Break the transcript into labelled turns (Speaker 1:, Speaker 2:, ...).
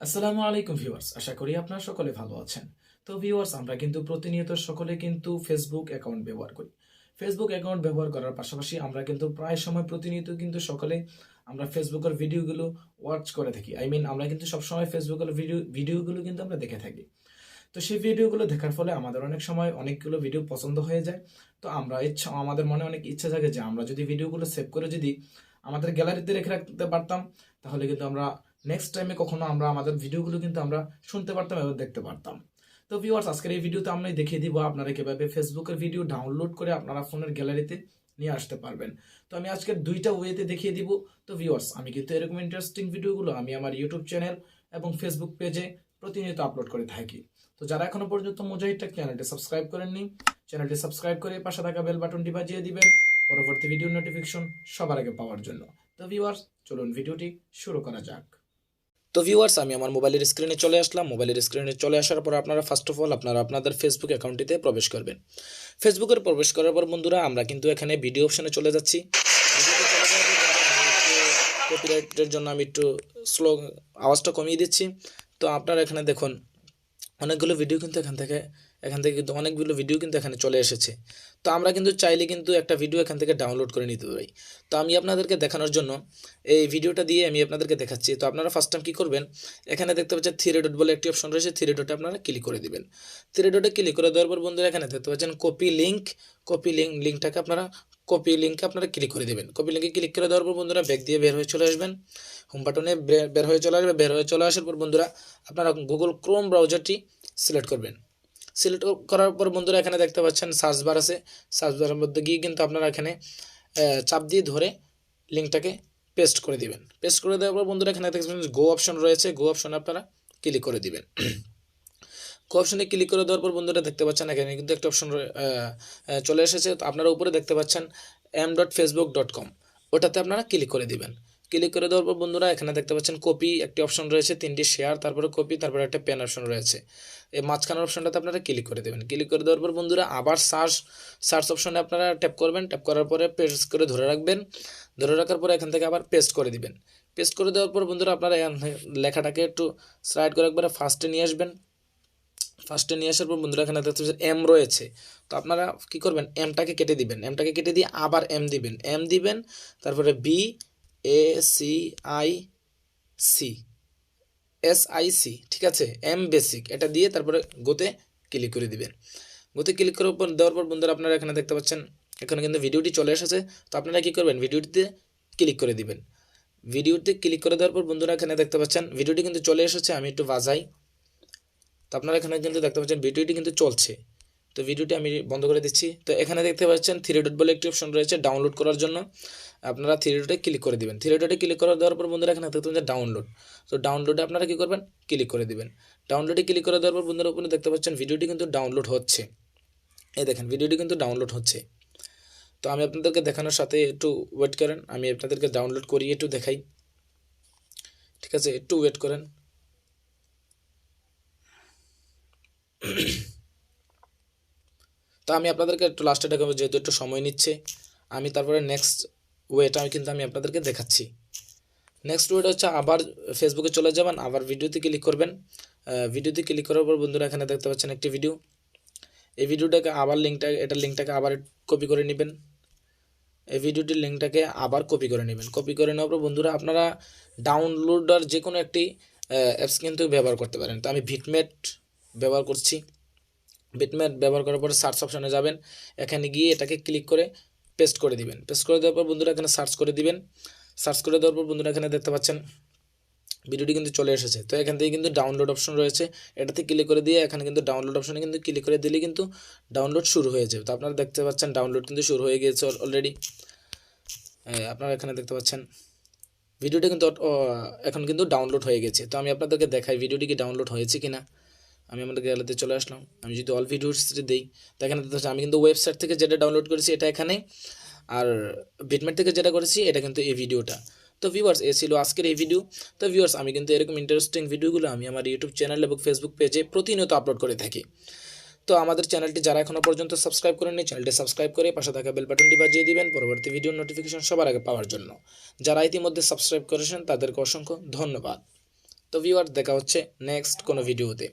Speaker 1: আসসালামু আলাইকুম ভিউয়ার্স, আশা করি আপনারা সকলে ভালো আছেন। তো ভিউয়ার্স, আমরা কিন্তু প্রতিনিয়ত সকলে কিন্তু ফেসবুক অ্যাকাউন্ট ব্যবহার করি। ফেসবুক অ্যাকাউন্ট ব্যবহার করার পাশাপাশি আমরা কিন্তু প্রায় সময় প্রতিনিয়ত কিন্তু সকলে আমরা ফেসবুকের ভিডিওগুলো ওয়াচ করে থাকি। আমরা কিন্তু সবসময় ফেসবুকের ভিডিওগুলো কিন্তু আমরা দেখে থাকি। তো সেই ভিডিওগুলো দেখার ফলে আমাদের অনেক সময় অনেকগুলো ভিডিও পছন্দ হয়ে যায়। তো আমাদের মনে অনেক ইচ্ছা জাগে যে আমরা যদি ভিডিওগুলো সেভ করে যদি আমাদের গ্যালারিতে রেখে রাখতে পারতাম, তাহলে কিন্তু আমরা নেক্সট টাইমে কখনো আমরা আমাদের ভিডিওগুলো কিন্তু আমরা শুনতে পারতাম এবং দেখতে পারতাম। তো ভিউয়ার্স, আজকের এই ভিডিওতে আমরা দেখিয়ে দিব আপনারা কিভাবে ফেসবুকের ভিডিও ডাউনলোড করে আপনারা ফোনের গ্যালারিতে নিয়ে আসতে পারবেন। তো আমি আজকের দুইটা ওয়েতে দেখিয়ে দিব। তো ভিউয়ার্স, আমি কিন্তু এরকম ইন্টারেস্টিং ভিডিওগুলো আমি আমার ইউটিউব চ্যানেল এবং ফেসবুক পেজে প্রতিনিয়ত আপলোড করে থাকি। তো যারা এখনো পর্যন্ত মুজাহিদ টেক চ্যানেলটি সাবস্ক্রাইব করেননি, চ্যানেলটি সাবস্ক্রাইব করে পাশে থাকা বেল বাটনটি বাজিয়ে দিবেন পরবর্তী ভিডিও নোটিফিকেশন সবার আগে পাওয়ার জন্য। তো ভিউয়ার্স, চলুন ভিডিওটি শুরু করা যাক। তো ভিউয়ার্স, আমি আমার মোবাইলের স্ক্রিনে চলে আসলাম। মোবাইলের স্ক্রিনে চলে আসার পর আপনারা ফার্স্ট অফ অল আপনাদের ফেসবুক অ্যাকাউন্টটিতে প্রবেশ করবেন। ফেসবুকের প্রবেশ করার পর বন্ধুরা আমরা কিন্তু এখানে ভিডিও অপশনে চলে যাচ্ছি। কপিরাইটের জন্য আমি একটু স্লো আওয়াজটা কমিয়ে দিচ্ছি। তো আপনারা এখানে দেখুন অনেকগুলো ভিডিও কিন্তু এখান থেকে কিন্তু অনেকগুলো ভিডিও কিন্তু এখানে চলে এসেছে। তো আমরা কিন্তু চাইলে কিন্তু একটা ভিডিও এখান থেকে ডাউনলোড করে নিতে পারি। তো আমি আপনাদেরকে দেখানোর জন্য এই ভিডিওটা দিয়ে আমি আপনাদেরকে দেখাচ্ছি। তো আপনারা ফার্স্ট টাইম কী করবেন, এখানে দেখতে পাচ্ছেন থ্রি ডট বলে একটি অপশন রয়েছে। থ্রি ডটে আপনারা ক্লিক করে দিবেন। থ্রি ডটে ক্লিক করে দেওয়ার পর বন্ধুরা এখানে দেখতে পাচ্ছেন লিঙ্কটাকে আপনারা কপি লিঙ্কে আপনারা ক্লিক করে দেবেন। কপি লিঙ্কে ক্লিক করে দেওয়ার পর বন্ধুরা ব্যাক দিয়ে বের হয়ে চলে আসবেন। হোম বাটনে বের হয়ে চলে আসবে। বের হয়ে চলে আসার পর বন্ধুরা আপনারা গুগল ক্রোম ব্রাউজারটি সিলেক্ট করবেন। সিলেক্ট করার পর বন্ধুরা এখানে দেখতে পাচ্ছেন সার্চ বার আছে। সার্চ বারের মধ্যে গিয়ে কিন্তু আপনারা এখানে চাপ দিয়ে ধরে লিঙ্কটাকে পেস্ট করে দিবেন। পেস্ট করে দেওয়ার পর বন্ধুরা এখানে দেখতে পাচ্ছেন গো অপশন রয়েছে। গো অপশনে আপনারা ক্লিক করে দিবেন। গো অপশনে ক্লিক করে দেওয়ার পর বন্ধুরা দেখতে পাচ্ছেন এখানে কিন্তু একটা অপশন চলে এসেছে। তো আপনারা উপরে দেখতে পাচ্ছেন m.facebook.com, ওটাতে আপনারা ক্লিক করে দিবেন। ক্লিক করে দেওয়ার পর বন্ধুরা এখানে দেখতে পাচ্ছেন কপি একটি অপশন রয়েছে, তিনটি শেয়ার, তারপরে কপি, তারপরে একটা পেন অপশন রয়েছে। এই মাঝখানের অপশনটাতে আপনারা ক্লিক করে দেবেন। ক্লিক করে দেওয়ার পর বন্ধুরা আবার সার্চ অপশনে আপনারা ট্যাপ করবেন। ট্যাপ করার পরে পেস্ট করে ধরে রাখবেন। ধরে রাখার পরে এখান থেকে আবার পেস্ট করে দিবেন। পেস্ট করে দেওয়ার পর বন্ধুরা আপনারা লেখাটাকে একটু স্লাইড করে একবারে ফার্স্টে নিয়ে আসবেন। ফার্স্টে নিয়ে আসার পর বন্ধুরা এখানে দেখতে পাচ্ছেন এম রয়েছে। তো আপনারা কী করবেন, এমটাকে কেটে দিবেন। এমটাকে কেটে দিয়ে আবার এম দিবেন, তারপরে BACIC, ঠিক আছে, এম বেসিক, এটা দিয়ে তারপরে গোতে ক্লিক করে দিবেন। গোতে ক্লিক করার পর দেওয়ার পর বন্ধুরা আপনারা এখানে দেখতে পাচ্ছেন এখানে কিন্তু ভিডিওটি চলে এসেছে। তো আপনারা কী করবেন, ভিডিওটিতে ক্লিক করে দিবেন। ভিডিওতে ক্লিক করে দেওয়ার পর বন্ধুরা এখানে দেখতে পাচ্ছেন ভিডিওটি কিন্তু চলে এসেছে। আমি একটু বাজাই। তো আপনারা এখানে কিন্তু দেখতে পাচ্ছেন ভিডিওটি কিন্তু চলছে। তো ভিডিওটি আমি বন্ধ করে দিচ্ছি। তো এখানে দেখতে পাচ্ছেন থ্রি ডট বলে একটি অপশন রয়েছে ডাউনলোড করার জন্য। আপনারা থ্রি ডটে ক্লিক করে দিবেন। থ্রি ডটে ক্লিক করে দেওয়ার পর বন্ধুরা এখানে দেখতে পাচ্ছেন ডাউনলোড। তো ডাউনলোডে আপনারা কী করবেন, ক্লিক করে দিবেন। ডাউনলোডে ক্লিক করে দেওয়ার পর বন্ধুরা উপরে দেখতে পাচ্ছেন ভিডিওটি কিন্তু ডাউনলোড হচ্ছে। এই দেখেন ভিডিওটি কিন্তু ডাউনলোড হচ্ছে। তো আমি আপনাদেরকে দেখানোর সাথে একটু ওয়েট করেন, আমি আপনাদেরকে ডাউনলোড করিয়ে একটু দেখাই। ঠিক আছে, একটু ওয়েট করেন। তো আমি আপনাদেরকে একটু লাস্টে দেখাবো, যেহেতু একটু সময় নিচ্ছে। আমি তারপরে নেক্সট ওয়েটা আমি আপনাদেরকে দেখাচ্ছি। নেক্সট ওয়েটা হচ্ছে আবার ফেসবুকে চলে যাবেন, আবার ভিডিওতে ক্লিক করবেন। ভিডিওতে ক্লিক করার পর বন্ধুরা এখানে দেখতে পাচ্ছেন একটি ভিডিও। এই ভিডিওটাকে আবার লিঙ্কটাকে আবার কপি করে নেবেন। এই ভিডিওটির লিঙ্কটাকে আবার কপি করে নেবেন। কপি করে নেওয়ার পর বন্ধুরা আপনারা ডাউনলোডার যে কোনো একটি অ্যাপস কিন্তু ব্যবহার করতে পারেন। তো আমি ভিটমেট ব্যবহার করছি। বিটম্যাপ ব্যবহার করার পরে সার্চ অপশানে যাবেন। এখানে গিয়ে এটাকে ক্লিক করে পেস্ট করে দিবেন। পেস্ট করে দেওয়ার পর বন্ধুরা এখানে সার্চ করে দিবেন। সার্চ করে দেওয়ার পর বন্ধুরা এখানে দেখতে পাচ্ছেন ভিডিওটি কিন্তু চলে এসেছে। তো এখান থেকে কিন্তু ডাউনলোড অপশন রয়েছে, এটাতে ক্লিক করে দিয়ে এখানে কিন্তু ডাউনলোড অপশনে কিন্তু ক্লিক করে দিলে কিন্তু ডাউনলোড শুরু হয়ে যাবে। তো আপনারা দেখতে পাচ্ছেন ডাউনলোড কিন্তু শুরু হয়ে গিয়েছে অলরেডি। আপনারা এখানে দেখতে পাচ্ছেন ভিডিওটি কিন্তু এখন কিন্তু ডাউনলোড হয়ে গেছে। তো আমি আপনাদেরকে দেখাই ভিডিওটি কি ডাউনলোড হয়েছে কিনা। আমি আমাদের গ্যালারিতে চলে আসলাম। আমি যদি অল ভিডিওসটি দিই, তো এখানে আমি কিন্তু ওয়েবসাইট থেকে যেটা ডাউনলোড করেছি এটা এখানে, আর বিটমেট থেকে যেটা করেছি এটা কিন্তু এই ভিডিওটা। তো ভিউয়ার্স, এ ছিল আজকের এই ভিডিও। তো ভিউয়ার্স, আমি কিন্তু এরকম ইন্টারেস্টিং ভিডিওগুলো আমি আমার ইউটিউব চ্যানেল এবং ফেসবুক পেজে প্রতিনিয়ত আপলোড করে থাকি। তো আমাদের চ্যানেলটি যারা এখনও পর্যন্ত সাবস্ক্রাইব করেননি, চ্যানেলটি সাবস্ক্রাইব করে পাশে থাকা বেল বাটনটি বাজিয়ে দিবেন পরবর্তী ভিডিও নোটিফিকেশন সবার আগে পাওয়ার জন্য। যারা ইতিমধ্যে সাবস্ক্রাইব করেছেন তাদেরকে অসংখ্য ধন্যবাদ। তো ভিউয়ার দেখা হচ্ছে নেক্সট কোনো ভিডিওতে।